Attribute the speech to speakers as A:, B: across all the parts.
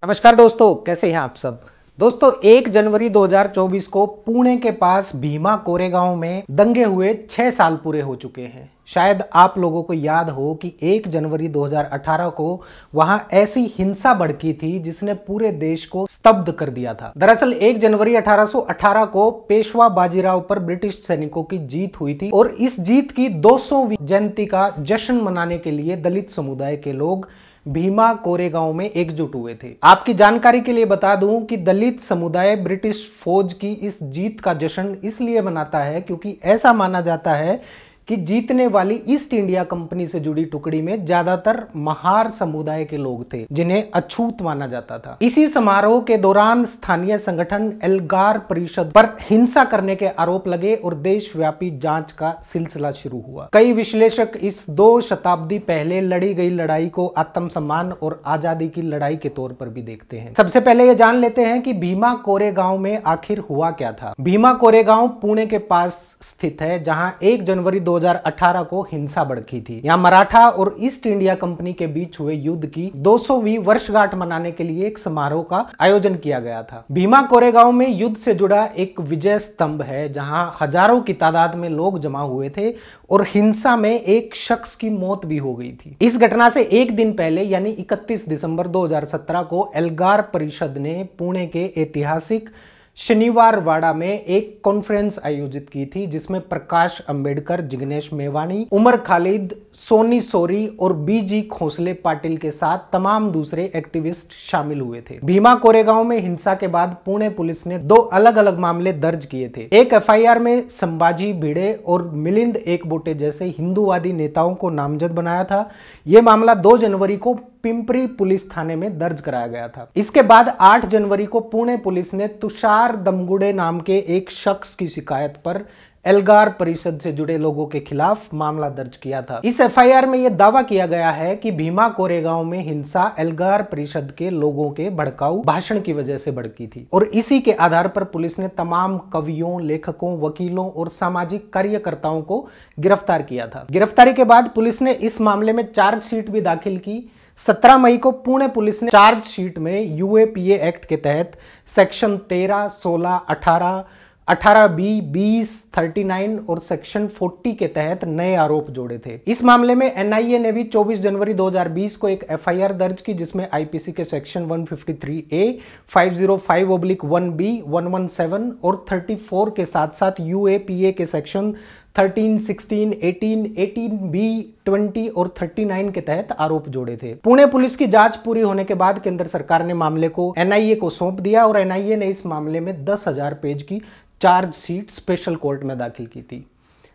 A: नमस्कार दोस्तों, कैसे हैं आप सब। दोस्तों 1 जनवरी 2024 को पुणे के पास भीमा कोरेगांव में दंगे हुए 6 साल पूरे हो चुके हैं। शायद आप लोगों को याद हो कि 1 जनवरी 2018 को वहां ऐसी हिंसा भड़की थी जिसने पूरे देश को स्तब्ध कर दिया था। दरअसल 1 जनवरी 1818 को पेशवा बाजीराव पर ब्रिटिश सैनिकों की जीत हुई थी और इस जीत की 200वीं जयंती का जश्न मनाने के लिए दलित समुदाय के लोग भीमा कोरेगांव में एकजुट हुए थे। आपकी जानकारी के लिए बता दूं कि दलित समुदाय ब्रिटिश फौज की इस जीत का जश्न इसलिए मनाता है क्योंकि ऐसा माना जाता है कि जीतने वाली ईस्ट इंडिया कंपनी से जुड़ी टुकड़ी में ज्यादातर महार समुदाय के लोग थे जिन्हें अछूत माना जाता था। इसी समारोह के दौरान स्थानीय संगठन एल्गार परिषद पर हिंसा करने के आरोप लगे और देशव्यापी जांच का सिलसिला शुरू हुआ। कई विश्लेषक इस 2 शताब्दी पहले लड़ी गई लड़ाई को आत्मसम्मान और आजादी की लड़ाई के तौर पर भी देखते हैं। सबसे पहले ये जान लेते हैं कि भीमा कोरेगांव में आखिर हुआ क्या था। भीमा कोरेगांव पुणे के पास स्थित है, जहां 1 जनवरी 2018 को हिंसा भड़की थी। यहां मराठा और ईस्ट इंडिया कंपनी के बीच हुए युद्ध की 200वीं वर्षगांठ मनाने के लिए एक समारोह का आयोजन किया गया था। भीमा कोरेगांव में युद्ध से जुड़ा एक विजय स्तंभ है जहां हजारों की तादाद में लोग जमा हुए थे और हिंसा में एक शख्स की मौत भी हो गई थी। इस घटना से एक दिन पहले यानी 31 दिसंबर 2017 को एल्गार परिषद ने पुणे के ऐतिहासिक शनिवार वाड़ा में एक कॉन्फ्रेंस आयोजित की थी जिसमें प्रकाश अंबेडकर, जिग्नेश मेवानी, उमर खालिद, सोनी सोरी और बीजी खोसले पाटिल के साथ तमाम दूसरे एक्टिविस्ट शामिल हुए थे। भीमा कोरेगांव में हिंसा के बाद पुणे पुलिस ने 2 अलग अलग मामले दर्ज किए थे। एक एफआईआर में संभाजी भिड़े और मिलिंद एकबोटे जैसे हिंदूवादी नेताओं को नामजद बनाया था। यह मामला 2 जनवरी को पिंपरी पुलिस थाने में दर्ज कराया गया था। इसके बाद 8 जनवरी को पुणे पुलिस ने तुषार दमगुड़े नाम के एक शख्स की शिकायत पर एल्गार परिषद से जुड़े लोगों के खिलाफ मामला दर्ज किया था। इस एफआईआर में यह दावा किया गया है कि भीमा कोरेगांव में हिंसा एल्गार परिषद के लोगों के भड़काऊ भाषण की वजह से भड़की थी और इसी के आधार पर पुलिस ने तमाम कवियों, लेखकों, वकीलों और सामाजिक कार्यकर्ताओं को गिरफ्तार किया था। गिरफ्तारी के बाद पुलिस ने इस मामले में चार्जशीट भी दाखिल की। 17 मई को पुणे पुलिस ने चार्जशीट में यूएपीए एक्ट के तहत सेक्शन 13, 16, 18, 18B, 20, 39 और सेक्शन 40 के तहत नए आरोप जोड़े थे। इस मामले में एनआईए ने भी 24 जनवरी 2020 को एक एफआईआर दर्ज की जिसमें आईपीसी के सेक्शन 153A, 505/1B, 117 और 34 के साथ साथ यूएपीए के सेक्शन 13, 16, 18, 18B, 20 और 39 के तहत आरोप जोड़े थे। पुणे पुलिस की जांच पूरी होने के बाद केंद्र सरकार ने मामले को एनआईए को सौंप दिया और एनआईए ने इस मामले में 10,000 पेज की चार्जशीट स्पेशल कोर्ट में दाखिल की थी।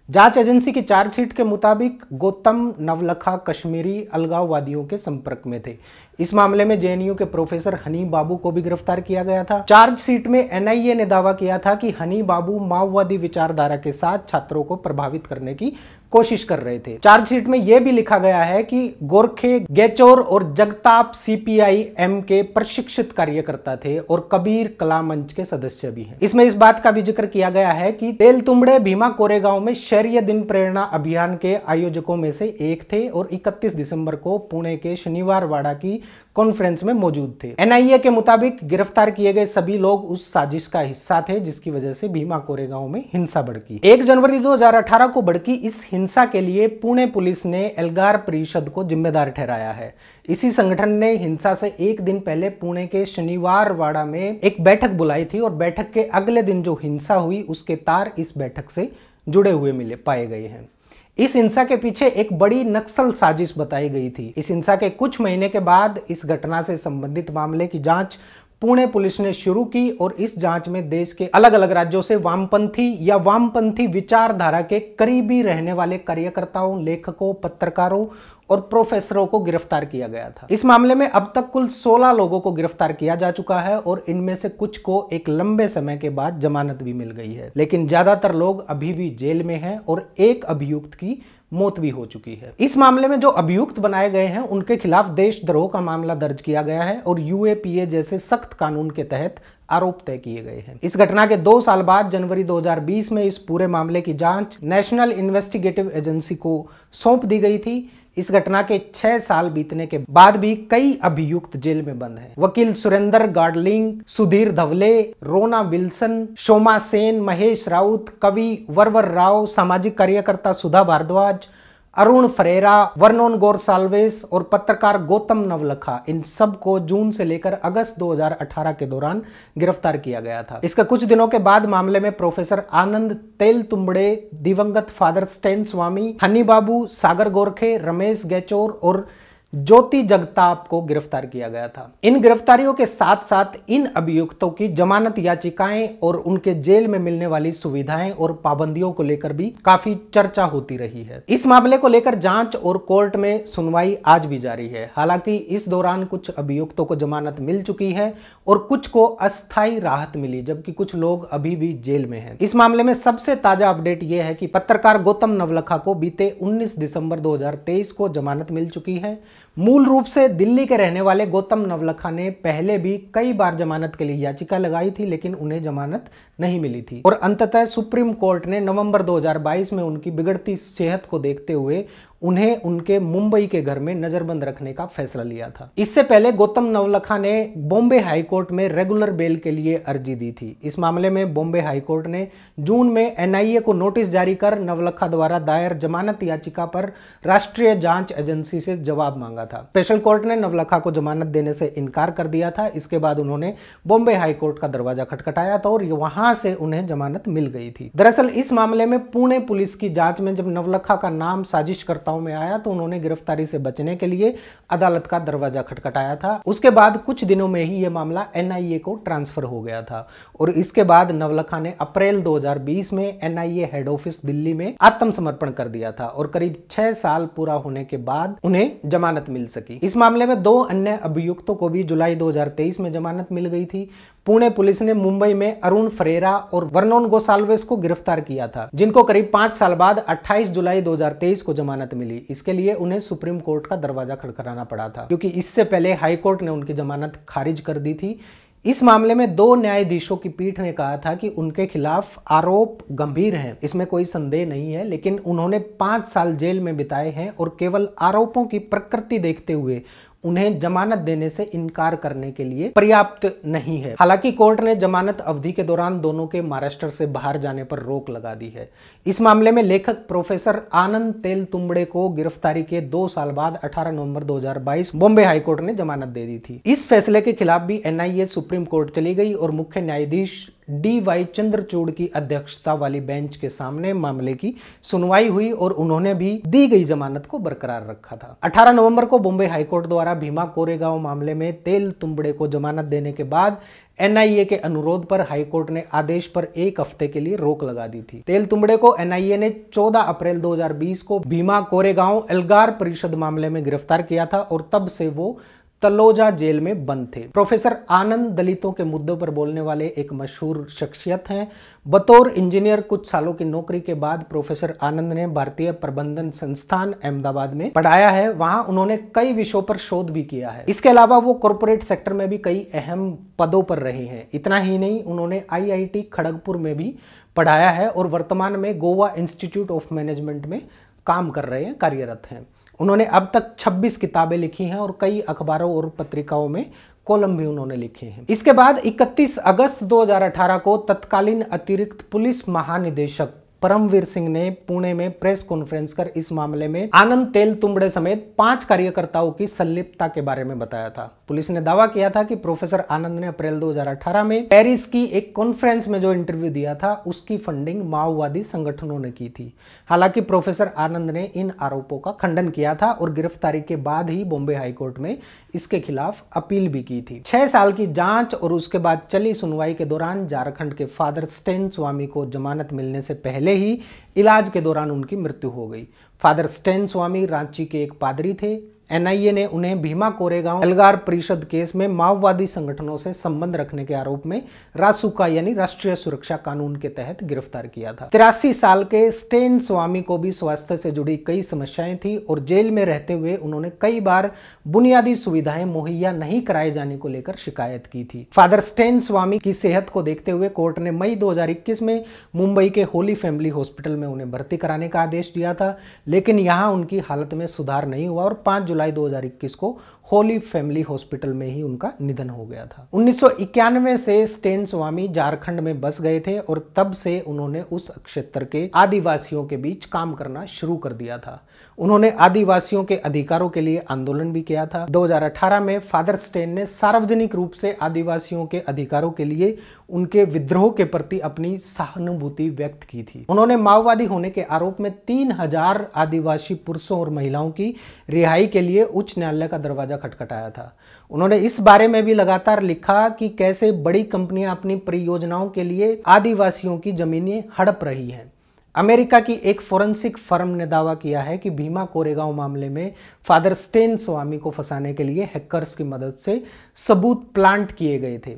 A: जांच एजेंसी की चार्जशीट के मुताबिक गौतम नवलखा कश्मीरी अलगाववादियों के संपर्क में थे। इस मामले में जेएनयू के प्रोफेसर हनी बाबू को भी गिरफ्तार किया गया था। चार्जशीट में एनआईए ने दावा किया था कि हनी बाबू माओवादी विचारधारा के साथ छात्रों को प्रभावित करने की कोशिश कर रहे थे। चार्जशीट में यह भी लिखा गया है कि गोरखे गेचोर और जगताप सीपीआईएम के प्रशिक्षित कार्यकर्ता थे और कबीर कला मंच के सदस्य भी हैं। इसमें इस बात का भी जिक्र किया गया है कि तेलतुंबड़े भीमा कोरेगांव में शौर्य दिन प्रेरणा अभियान के आयोजकों में से एक थे और 31 दिसंबर को पुणे के शनिवार वाड़ा की कॉन्फ्रेंस में मौजूद थे। एनआईए के मुताबिक गिरफ्तार किए गए सभी लोग उस साजिश का हिस्सा थे जिसकी वजह से भीमा कोरेगांव में हिंसा भड़की। 1 जनवरी 2018 को भड़की इस हिंसा के लिए पुणे पुलिस ने एल्गार परिषद को जिम्मेदार ठहराया है। इसी संगठन ने हिंसा से एक दिन पहले पुणे के शनिवार वाड़ा में एक बैठक बुलाई थी और बैठक के अगले दिन जो हिंसा हुई उसके तार इस बैठक से जुड़े हुए पाए गए हैं। इस हिंसा के पीछे एक बड़ी नक्सल साजिश बताई गई थी। इस हिंसा के कुछ महीने के बाद इस घटना से संबंधित मामले की जांच पुणे पुलिस ने शुरू की और इस जांच में देश के अलग अलग राज्यों से वामपंथी या वामपंथी विचारधारा के करीबी रहने वाले कार्यकर्ताओं, लेखकों, पत्रकारों और प्रोफेसरों को गिरफ्तार किया गया था। इस मामले में अब तक कुल 16 लोगों को गिरफ्तार किया जा चुका है और इनमें से कुछ को एक लंबे समय के बाद जमानत भी मिल गई है, लेकिन ज्यादातर लोग अभी भी जेल में हैं और एक अभियुक्त की मौत भी हो चुकी है। इस मामले में जो अभियुक्त बनाए गए हैं उनके खिलाफ देशद्रोह का मामला दर्ज किया गया है और यूएपीए जैसे सख्त कानून के तहत आरोप तय किए गए हैं। इस घटना के 2 साल बाद जनवरी 2020 में इस पूरे मामले की जांच नेशनल इन्वेस्टिगेटिव एजेंसी को सौंप दी गई थी। इस घटना के 6 साल बीतने के बाद भी कई अभियुक्त जेल में बंद हैं। वकील सुरेंद्र गाडलिंग, सुधीर धवले, रोना विल्सन, शोमा सेन, महेश राउत, कवि वरवर राव, सामाजिक कार्यकर्ता सुधा भारद्वाज, अरुण फरेरा, वर्नोन गोरसाल्वेस और पत्रकार गौतम नवलखा, इन सब को जून से लेकर अगस्त 2018 के दौरान गिरफ्तार किया गया था। इसके कुछ दिनों के बाद मामले में प्रोफेसर आनंद तेलतुंबड़े, दिवंगत फादर स्टेन स्वामी, हनी बाबू, सागर गोरखे, रमेश गैचोर और ज्योति जगताप को गिरफ्तार किया गया था। इन गिरफ्तारियों के साथ साथ इन अभियुक्तों की जमानत याचिकाएं और उनके जेल में मिलने वाली सुविधाएं और पाबंदियों को लेकर भी काफी चर्चा होती रही है। इस मामले को लेकर जांच और कोर्ट में सुनवाई आज भी जारी है। हालांकि इस दौरान कुछ अभियुक्तों को जमानत मिल चुकी है और कुछ को अस्थायी राहत मिली, जबकि कुछ लोग अभी भी जेल में हैं। इस मामले में सबसे ताजा अपडेट यह है कि पत्रकार गौतम नवलखा को बीते 19 दिसंबर 2023 को जमानत मिल चुकी है। मूल रूप से दिल्ली के रहने वाले गौतम नवलखा ने पहले भी कई बार जमानत के लिए याचिका लगाई थी, लेकिन उन्हें जमानत नहीं मिली थी और अंततः सुप्रीम कोर्ट ने नवंबर 2022 में उनकी बिगड़ती सेहत को देखते हुए उन्हें उनके मुंबई के घर में नजरबंद रखने का फैसला लिया था। इससे पहले गौतम नवलखा ने बॉम्बे हाईकोर्ट में रेगुलर बेल के लिए अर्जी दी थी। इस मामले में बॉम्बे हाईकोर्ट ने जून में एनआईए को नोटिस जारी कर नवलखा द्वारा दायर जमानत याचिका पर राष्ट्रीय जांच एजेंसी से जवाब मांगा था। स्पेशल कोर्ट ने नवलखा को जमानत देने से इनकार कर दिया था। इसके बाद उन्होंने बॉम्बे हाईकोर्ट का दरवाजा खटखटाया था और वहां से उन्हें जमानत मिल गई थी। दरअसल इस मामले में पुणे पुलिस की जांच में जब नवलखा का नाम साजिशकर्ताओं में आया तो उन्होंने गिरफ्तारी से बचने के लिए अदालत का दरवाजा खटखटाया था। उसके बाद कुछ दिनों में ही यह मामला एनआईए को ट्रांसफर हो गया था और इसके बाद नवलखा ने अप्रैल 2020 में एनआईए हेड ऑफिस दिल्ली में आत्मसमर्पण कर दिया था और करीब 6 साल पूरा होने के बाद उन्हें जमानत मिल सकी। इस मामले में 2 अन्य अभियुक्तों को भी जुलाई 2023 में जमानत मिल गई थी। पुणे पुलिस ने मुंबई में अरुण फरेरा और वर्नोन गोसाल्वेस को गिरफ्तार किया था, जिनको करीब 5 साल बाद 28 जुलाई 2023 को जमानत मिली। इसके लिए उन्हें सुप्रीम कोर्ट का दरवाजा खटखटाना पड़ा था, क्योंकि इससे पहले हाई कोर्ट ने उनकी जमानत खारिज कर दी थी। इस मामले में 2 न्यायाधीशों की पीठ ने कहा था कि उनके खिलाफ आरोप गंभीर हैं, इसमें कोई संदेह नहीं है, लेकिन उन्होंने 5 साल जेल में बिताए हैं और केवल आरोपों की प्रकृति देखते हुए उन्हें जमानत देने से इनकार करने के लिए पर्याप्त नहीं है। हालांकि कोर्ट ने जमानत अवधि के दौरान दोनों के महाराष्ट्र से बाहर जाने पर रोक लगा दी है। इस मामले में लेखक प्रोफेसर आनंद तेलतुंबड़े को गिरफ्तारी के 2 साल बाद 18 नवंबर 2022 बॉम्बे हाईकोर्ट ने जमानत दे दी थी। इस फैसले के खिलाफ भी एनआईए सुप्रीम कोर्ट चली गई और मुख्य न्यायाधीश डी.वाई. चंद्रचूड़ की अध्यक्षता वाली बेंच के सामने मामले की सुनवाई हुई और उन्होंने भी दी गई जमानत को बरकरार रखा था। 18 नवंबर को बॉम्बे हाईकोर्ट द्वारा भीमा कोरेगांव मामले में तेलतुंबड़े को जमानत देने के बाद एनआईए के अनुरोध पर हाईकोर्ट ने आदेश पर 1 हफ्ते के लिए रोक लगा दी थी। तेलतुंबड़े को एनआईए ने 14 अप्रैल 2020 को भीमा कोरेगांव एल्गार परिषद मामले में गिरफ्तार किया था और तब से वो तलोजा जेल में बंद थे। प्रोफेसर आनंद दलितों के मुद्दों पर बोलने वाले एक मशहूर शख्सियत हैं। बतौर इंजीनियर कुछ सालों की नौकरी के बाद प्रोफेसर आनंद ने भारतीय प्रबंधन संस्थान अहमदाबाद में पढ़ाया है। वहां उन्होंने कई विषयों पर शोध भी किया है। इसके अलावा वो कॉर्पोरेट सेक्टर में भी कई अहम पदों पर रहे हैं। इतना ही नहीं, उन्होंने आईआईटी खड़गपुर में भी पढ़ाया है और वर्तमान में गोवा इंस्टीट्यूट ऑफ मैनेजमेंट में काम कर रहे हैं, कार्यरत हैं। उन्होंने अब तक 26 किताबें लिखी हैं और कई अखबारों और पत्रिकाओं में कॉलम भी उन्होंने लिखे हैं। इसके बाद 31 अगस्त 2018 को तत्कालीन अतिरिक्त पुलिस महानिदेशक परमवीर सिंह ने पुणे में प्रेस कॉन्फ्रेंस कर इस मामले में आनंद तेलतुंबड़े समेत 5 कार्यकर्ताओं की संलिप्तता के बारे में बताया था। पुलिस ने दावा किया था कि प्रोफेसर आनंद ने अप्रैल 2018 में पेरिस की एक कॉन्फ्रेंस में जो इंटरव्यू दिया था उसकी फंडिंग माओवादी संगठनों ने की थी। हालांकि प्रोफेसर आनंद ने इन आरोपों का खंडन किया था और गिरफ्तारी के बाद ही बॉम्बे हाईकोर्ट में इसके खिलाफ अपील भी की थी। 6 साल की जांच और उसके बाद चली सुनवाई के दौरान झारखंड के फादर स्टेन स्वामी को जमानत मिलने से पहले ही इलाज के दौरान उनकी मृत्यु हो गई। फादर स्टेन स्वामी रांची के एक पादरी थे। एनआईए ने उन्हें भीमा कोरेगांव एल्गार परिषद केस में माओवादी संगठनों से संबंध रखने के आरोप में रासुका यानी राष्ट्रीय सुरक्षा कानून के तहत गिरफ्तार किया था। 83 साल के स्टेन स्वामी को भी स्वास्थ्य से जुड़ी कई समस्याएं थी और जेल में रहते हुए उन्होंने कई बार बुनियादी सुविधाएं मुहैया नहीं कराए जाने को लेकर शिकायत की थी। फादर स्टेन स्वामी की सेहत को देखते हुए कोर्ट ने मई 2021 में मुंबई के होली फैमिली हॉस्पिटल में उन्हें भर्ती कराने का आदेश दिया था, लेकिन यहां उनकी हालत में सुधार नहीं हुआ और 5 जुलाई 2021 को होली फैमिली हॉस्पिटल में ही उनका निधन हो गया था। 1991 से स्टेन स्वामी झारखंड में बस गए थे और तब से उन्होंने उस क्षेत्र के आदिवासियों के बीच काम करना शुरू कर दिया था। उन्होंने आदिवासियों के अधिकारों के लिए आंदोलन भी किया था। 2018 में फादर स्टेन ने सार्वजनिक रूप से आदिवासियों के अधिकारों के लिए उनके विद्रोह के प्रति अपनी सहानुभूति व्यक्त की थी। उन्होंने माओवादी होने के आरोप में 3000 आदिवासी पुरुषों और महिलाओं की रिहाई के लिए उच्च न्यायालय का दरवाजा खटखटाया था। उन्होंने इस बारे में भी लगातार लिखा कि कैसे बड़ी कंपनियां अपनी परियोजनाओं के लिए आदिवासियों की जमीनें हड़प रही हैं। अमेरिका की एक फोरेंसिक फर्म ने दावा किया है कि भीमा कोरेगांव मामले में फादर स्टेन स्वामी को फंसाने के लिए हैकर्स की मदद से सबूत प्लांट किए गए थे।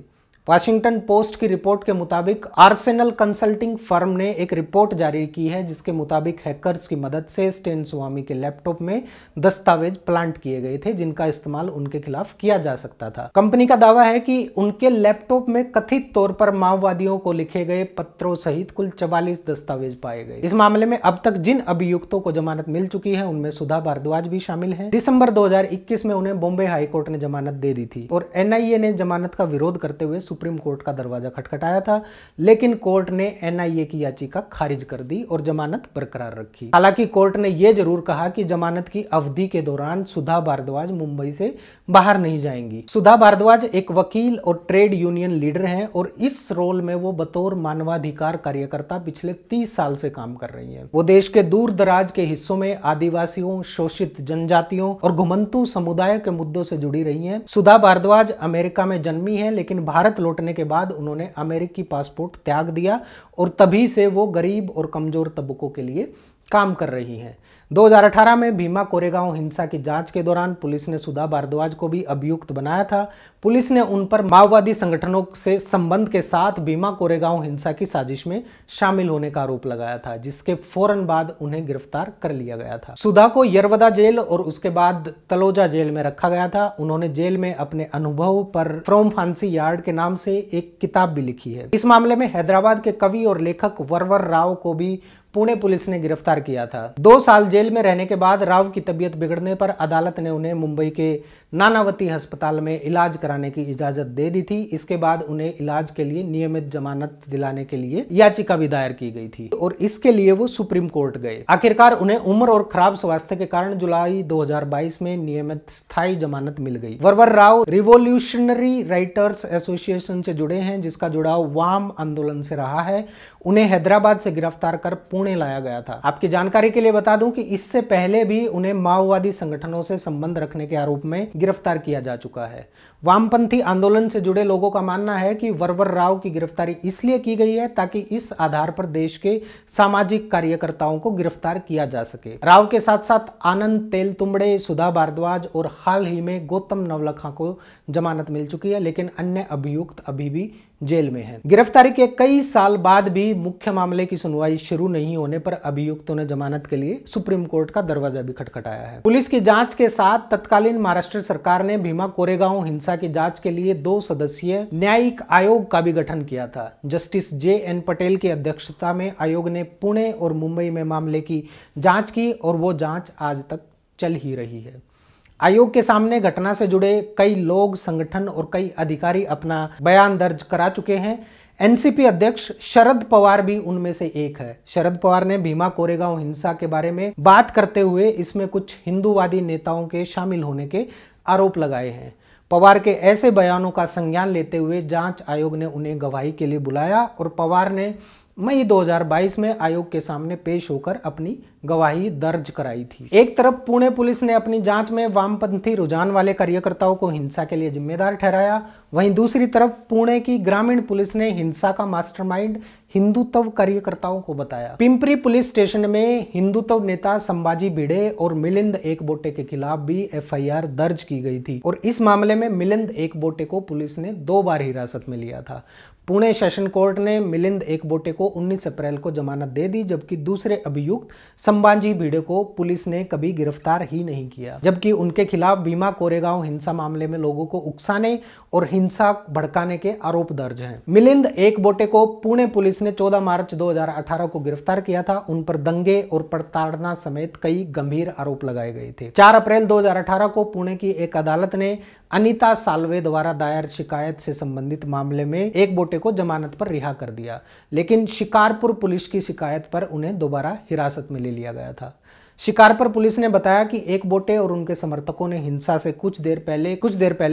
A: वाशिंगटन पोस्ट की रिपोर्ट के मुताबिक आर्सेनल कंसल्टिंग फर्म ने एक रिपोर्ट जारी की है जिसके मुताबिक हैकर्स की मदद से स्टेन स्वामी के लैपटॉप में दस्तावेज प्लांट किए गए थे जिनका इस्तेमाल उनके खिलाफ किया जा सकता था। कंपनी का दावा है कि उनके लैपटॉप में कथित तौर पर माओवादियों को लिखे गए पत्रों सहित कुल 44 दस्तावेज पाए गए। इस मामले में अब तक जिन अभियुक्तों को जमानत मिल चुकी है उनमें सुधा भारद्वाज भी शामिल है। दिसंबर 2021 में उन्हें बॉम्बे हाईकोर्ट ने जमानत दे दी थी और एनआईए ने जमानत का विरोध करते हुए सुप्रीम कोर्ट का दरवाजा खटखटाया था, लेकिन कोर्ट ने एनआईए की याचिका खारिज कर दी और जमानत बरकरार रखी। हालांकि कोर्ट ने यह जरूर कहा कि जमानत की अवधि के दौरान सुधा भारद्वाज मुंबई से बाहर नहीं जाएंगी। सुधा भारद्वाज एक वकील और ट्रेड यूनियन लीडर हैं और इस रोल में वो बतौर मानवाधिकार कार्यकर्ता पिछले 30 साल से काम कर रही हैं। वो देश के दूर दराज के हिस्सों में आदिवासियों, शोषित जनजातियों और घुमंतू समुदाय के मुद्दों से जुड़ी रही हैं। सुधा भारद्वाज अमेरिका में जन्मी है, लेकिन भारत लौटने के बाद उन्होंने अमेरिकी पासपोर्ट त्याग दिया और तभी से वो गरीब और कमजोर तबकों के लिए काम कर रही हैं। 2018 में भीमा कोरेगांव हिंसा की जांच के दौरान पुलिस ने सुधा भारद्वाज को भी अभियुक्त बनाया था। पुलिस ने उन पर माओवादी संगठनों से संबंध के साथ भीमा कोरेगांव हिंसा की साजिश में शामिल होने का आरोप लगाया था, जिसके फौरन बाद उन्हें गिरफ्तार कर लिया गया था। सुधा को यरवदा जेल और उसके बाद तलोजा जेल में रखा गया था। उन्होंने जेल में अपने अनुभव पर फ्रॉम फांसी यार्ड के नाम से एक किताब भी लिखी है। इस मामले में हैदराबाद के कवि और लेखक वरवर राव को भी पुणे पुलिस ने गिरफ्तार किया था। 2 साल जेल में रहने के बाद राव की तबीयत बिगड़ने पर अदालत ने उन्हें मुंबई के नानावती अस्पताल में इलाज कराने की इजाजत दे दी थी। इसके बाद उन्हें इलाज के लिए नियमित जमानत दिलाने के लिए याचिका भी दायर की गई थी और इसके लिए वो सुप्रीम कोर्ट गए। आखिरकार उन्हें उम्र और खराब स्वास्थ्य के कारण जुलाई 2022 में नियमित स्थायी जमानत मिल गई। वरवर राव रिवोल्यूशनरी राइटर्स एसोसिएशन से जुड़े हैं, जिसका जुड़ाव वाम आंदोलन से रहा है। उन्हें हैदराबाद से गिरफ्तार कर पुणे लाया गया था। आपकी जानकारी के लिए बता दूं कि इससे पहले भी उन्हें माओवादी संगठनों से संबंध रखने के आरोप में गिरफ्तार किया जा चुका है। वामपंथी आंदोलन से जुड़े लोगों का मानना है कि वरवर राव की गिरफ्तारी इसलिए की गई है ताकि इस आधार पर देश के सामाजिक कार्यकर्ताओं को गिरफ्तार किया जा सके। राव के साथ साथ आनंद तेलतुंबड़े, सुधा भारद्वाज और हाल ही में गौतम नवलखा को जमानत मिल चुकी है, लेकिन अन्य अभियुक्त अभी भी जेल में हैं। गिरफ्तारी के कई साल बाद भी मुख्य मामले की सुनवाई शुरू नहीं होने पर अभियुक्तों ने जमानत के लिए सुप्रीम कोर्ट का दरवाजा भी खटखटाया है। पुलिस की जांच के साथ तत्कालीन महाराष्ट्र सरकार ने भीमा कोरेगांव हिंसा की जांच के लिए 2 सदस्यीय न्यायिक आयोग का भी गठन किया था। जस्टिस JN पटेल की अध्यक्षता में आयोग ने पुणे और मुंबई में मामले की जांच की और वो जांच आज तक चल ही रही है। आयोग के सामने घटना से जुड़े कई लोग, संगठन और कई अधिकारी अपना बयान दर्ज करा चुके हैं। एनसीपी अध्यक्ष शरद पवार भी उनमें से एक है। शरद पवार ने भीमा कोरेगांव हिंसा के बारे में बात करते हुए इसमें कुछ हिंदूवादी नेताओं के शामिल होने के आरोप लगाए हैं। पवार के ऐसे बयानों का संज्ञान लेते हुए जांच आयोग ने उन्हें गवाही के लिए बुलाया और पवार ने मई 2022 में आयोग के सामने पेश होकर अपनी गवाही दर्ज कराई थी। एक तरफ पुणे पुलिस ने अपनी जांच में वामपंथी रुझान वाले कार्यकर्ताओं को हिंसा के लिए जिम्मेदार ठहराया, वहीं दूसरी तरफ पुणे की ग्रामीण पुलिस ने हिंसा का मास्टरमाइंड हिंदुत्व कार्यकर्ताओं को बताया। पिंपरी पुलिस स्टेशन में हिंदुत्व नेता संभाजी भिड़े और मिलिंद एकबोटे के खिलाफ भी एफआईआर दर्ज की गई थी और इस मामले में मिलिंद एकबोटे को पुलिस ने 2 बार हिरासत में लिया था। पुणे सेशन कोर्ट ने मिलिंद एकबोटे को 19 अप्रैल को जमानत दे दी, जबकि दूसरे अभियुक्त संभाजी भिड़े को पुलिस ने कभी गिरफ्तार ही नहीं किया, जबकि उनके खिलाफ भीमा कोरेगांव हिंसा मामले में लोगों को उकसाने और हिंसा भड़काने के आरोप दर्ज हैं। मिलिंद एकबोटे को पुणे पुलिस ने 14 मार्च 2018 को गिरफ्तार किया था। उन पर दंगे और प्रताड़ना समेत कई गंभीर आरोप लगाए गए थे। 4 अप्रैल 2018 को पुणे की एक अदालत ने अनीता साल्वे द्वारा दायर शिकायत से संबंधित मामले में एकबोटे को जमानत पर रिहा कर दिया, लेकिन शिकारपुर पुलिस की शिकायत पर उन्हें दोबारा हिरासत में ले लिया गया था। शिकारपुर पुलिस ने बताया कि एकबोटे और उनके समर्थकों ने हिंसा से कुछ देर पहले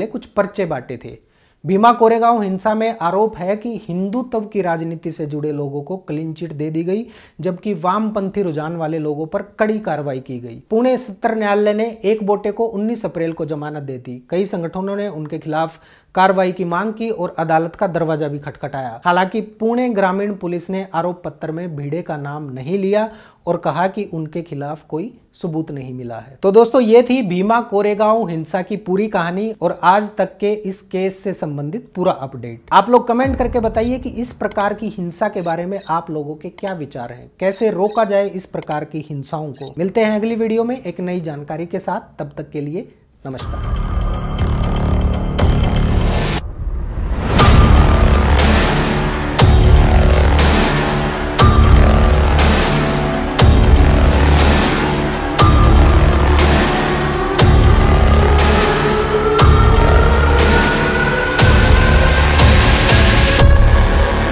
A: कुछ पर्चे बांटे थे। भीमा कोरेगांव हिंसा में आरोप है कि हिंदुत्व की राजनीति से जुड़े लोगों को क्लीन चिट दे दी गई, जबकि वामपंथी रुझान वाले लोगों पर कड़ी कार्रवाई की गई। पुणे सत्र न्यायालय ने एकबोटे को 19 अप्रैल को जमानत दे दी। कई संगठनों ने उनके खिलाफ कार्रवाई की मांग की और अदालत का दरवाजा भी खटखटाया। हालांकि पुणे ग्रामीण पुलिस ने आरोप पत्र में भिड़े का नाम नहीं लिया और कहा कि उनके खिलाफ कोई सबूत नहीं मिला है। तो दोस्तों, ये थी भीमा कोरेगांव हिंसा की पूरी कहानी और आज तक के इस केस से संबंधित पूरा अपडेट। आप लोग कमेंट करके बताइए कि इस प्रकार की हिंसा के बारे में आप लोगों के क्या विचार हैं, कैसे रोका जाए इस प्रकार की हिंसाओं को। मिलते हैं अगली वीडियो में एक नई जानकारी के साथ, तब तक के लिए नमस्कार।